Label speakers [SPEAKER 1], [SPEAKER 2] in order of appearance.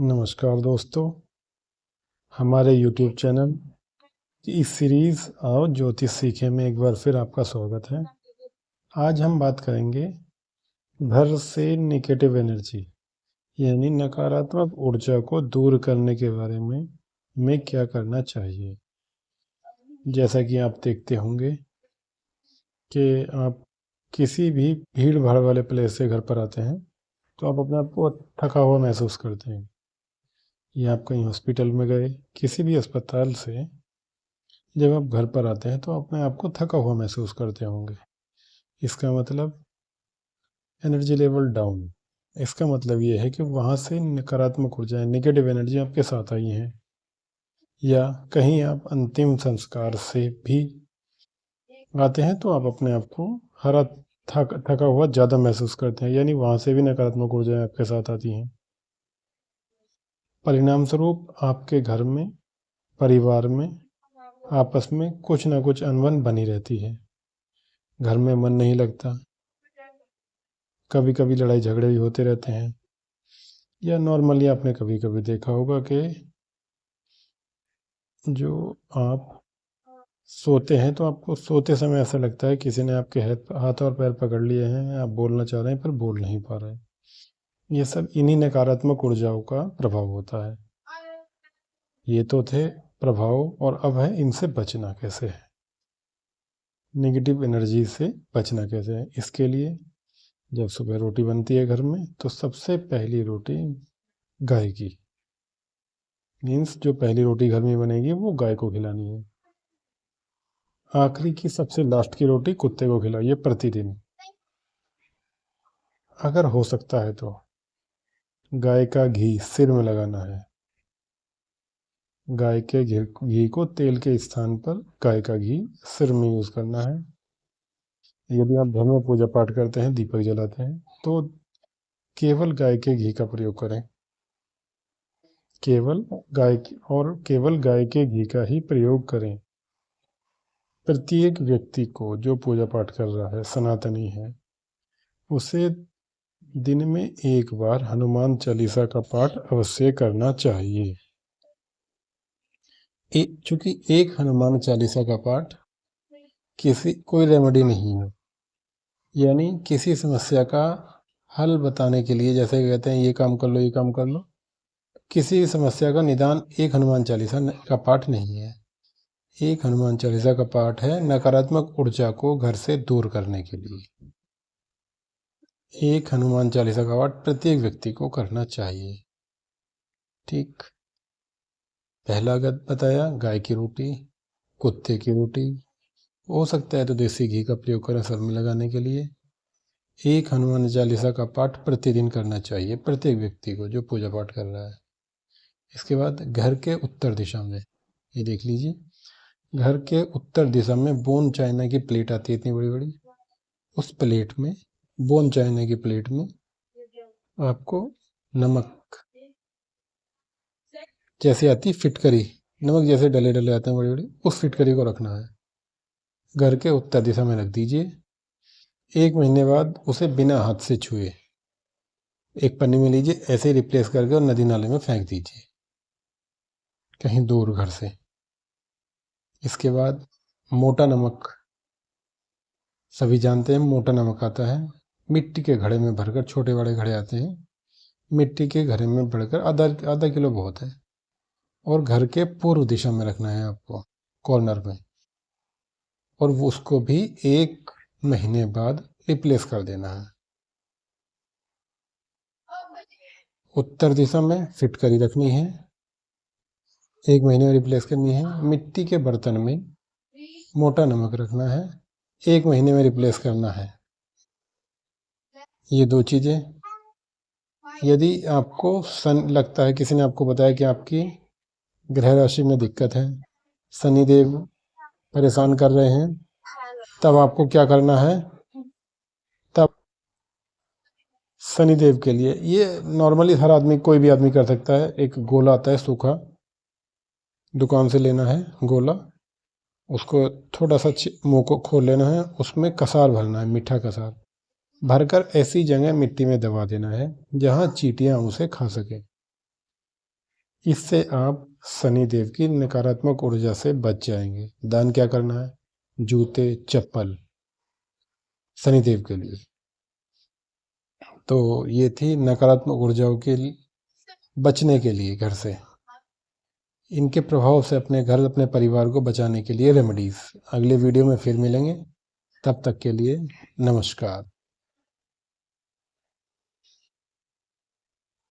[SPEAKER 1] नमस्कार दोस्तों, हमारे YouTube चैनल की इस सीरीज़ आओ ज्योतिष सीखे में एक बार फिर आपका स्वागत है। आज हम बात करेंगे घर से नेगेटिव एनर्जी यानी नकारात्मक ऊर्जा को दूर करने के बारे में हमें क्या करना चाहिए। जैसा कि आप देखते होंगे कि आप किसी भी भीड़ भाड़ वाले प्लेस से घर पर आते हैं तो आप अपने आप को थका हुआ महसूस करते हैं, या आप कहीं हॉस्पिटल में गए, किसी भी अस्पताल से जब आप घर पर आते हैं तो अपने आप को थका हुआ महसूस करते होंगे। इसका मतलब एनर्जी लेवल डाउन। इसका मतलब ये है कि वहाँ से नकारात्मक ऊर्जाएं, नेगेटिव एनर्जी आपके साथ आई हैं, या कहीं आप अंतिम संस्कार से भी आते हैं तो आप अपने आप को थका हुआ ज़्यादा महसूस करते हैं, यानी वहाँ से भी नकारात्मक ऊर्जाएं आपके साथ आती हैं। परिणाम स्वरूप आपके घर में, परिवार में आपस में कुछ ना कुछ अनबन बनी रहती है। घर में मन नहीं लगता, कभी कभी लड़ाई झगड़े भी होते रहते हैं, या नॉर्मली आपने कभी कभी देखा होगा कि जो आप सोते हैं तो आपको सोते समय ऐसा लगता है किसी ने आपके हाथ और पैर पकड़ लिए हैं, आप बोलना चाह रहे हैं पर बोल नहीं पा रहे हैं। ये सब इन्हीं नकारात्मक ऊर्जाओं का प्रभाव होता है। ये तो थे प्रभाव, और अब है इनसे बचना कैसे है, नेगेटिव एनर्जी से बचना कैसे है। इसके लिए जब सुबह रोटी बनती है घर में तो सबसे पहली रोटी गाय की, मीन्स जो पहली रोटी घर में बनेगी वो गाय को खिलानी है। आखिरी की सबसे लास्ट की रोटी कुत्ते को खिलाइए प्रतिदिन, अगर हो सकता है तो। गाय का घी सिर में लगाना है। गाय के घी को तेल के स्थान पर गाय का घी सिर में यूज करना है। यदि आप घर में पूजा पाठ करते हैं, दीपक जलाते हैं, तो केवल गाय के घी का प्रयोग करें। केवल गाय के घी का ही प्रयोग करें। प्रत्येक व्यक्ति को जो पूजा पाठ कर रहा है, सनातनी है, उसे दिन में एक बार हनुमान चालीसा का पाठ अवश्य करना चाहिए। चूंकि एक हनुमान चालीसा का पाठ कोई रेमेडी नहीं है, यानी किसी समस्या का हल बताने के लिए, जैसे कहते हैं ये काम कर लो, ये काम कर लो, किसी समस्या का निदान एक हनुमान चालीसा का पाठ नहीं है। एक हनुमान चालीसा का पाठ है नकारात्मक ऊर्जा को घर से दूर करने के लिए। एक हनुमान चालीसा का पाठ प्रत्येक व्यक्ति को करना चाहिए। ठीक, पहला गत बताया गाय की रोटी, कुत्ते की रोटी, हो सकता है तो देसी घी का प्रयोग करें सर में लगाने के लिए। एक हनुमान चालीसा का पाठ प्रतिदिन करना चाहिए प्रत्येक व्यक्ति को जो पूजा पाठ कर रहा है। इसके बाद घर के उत्तर दिशा में, ये देख लीजिए, घर के उत्तर दिशा में बोन चाइना की प्लेट आती है इतनी बड़ी बड़ी, उस प्लेट में, बोन चाइना की प्लेट में आपको नमक जैसे आती फिटकरी, नमक जैसे डले डले आते हैं बड़ी बड़ी, उस फिटकरी को रखना है। घर के उत्तर दिशा में रख दीजिए। 1 महीने बाद उसे बिना हाथ से छुए एक पन्नी में लीजिए, ऐसे ही रिप्लेस करके और नदी नाले में फेंक दीजिए कहीं दूर घर से। इसके बाद मोटा नमक, सभी जानते हैं मोटा नमक आता है, मिट्टी के घड़े में भरकर, छोटे बड़े घड़े आते हैं, मिट्टी के घड़े में भरकर आधा किलो बहुत है, और घर के पूर्व दिशा में रखना है आपको, कॉर्नर में, और वो उसको भी 1 महीने बाद रिप्लेस कर देना है। उत्तर दिशा में फिटकरी रखनी है, 1 महीने में रिप्लेस करनी है। मिट्टी के बर्तन में मोटा नमक रखना है, 1 महीने में रिप्लेस करना है। ये 2 चीज़ें। यदि आपको लगता है, किसी ने आपको बताया कि आपकी ग्रह राशि में दिक्कत है, शनिदेव परेशान कर रहे हैं, तब आपको क्या करना है, तब शनिदेव के लिए, ये नॉर्मली हर आदमी, कोई भी आदमी कर सकता है। एक गोला आता है सूखा, दुकान से लेना है गोला, उसको थोड़ा सा मुंह को खोल लेना है, उसमें कसार भरना है, मीठा कसार भरकर ऐसी जगह मिट्टी में दबा देना है जहाँ चींटियाँ उसे खा सके। इससे आप शनिदेव की नकारात्मक ऊर्जा से बच जाएंगे। दान क्या करना है? जूते, चप्पल, शनिदेव के लिए। तो ये थी नकारात्मक ऊर्जाओं के बचने के लिए घर से, इनके प्रभाव से अपने घर, अपने परिवार को बचाने के लिए रेमेडीज। अगले वीडियो में फिर मिलेंगे, तब तक के लिए नमस्कार।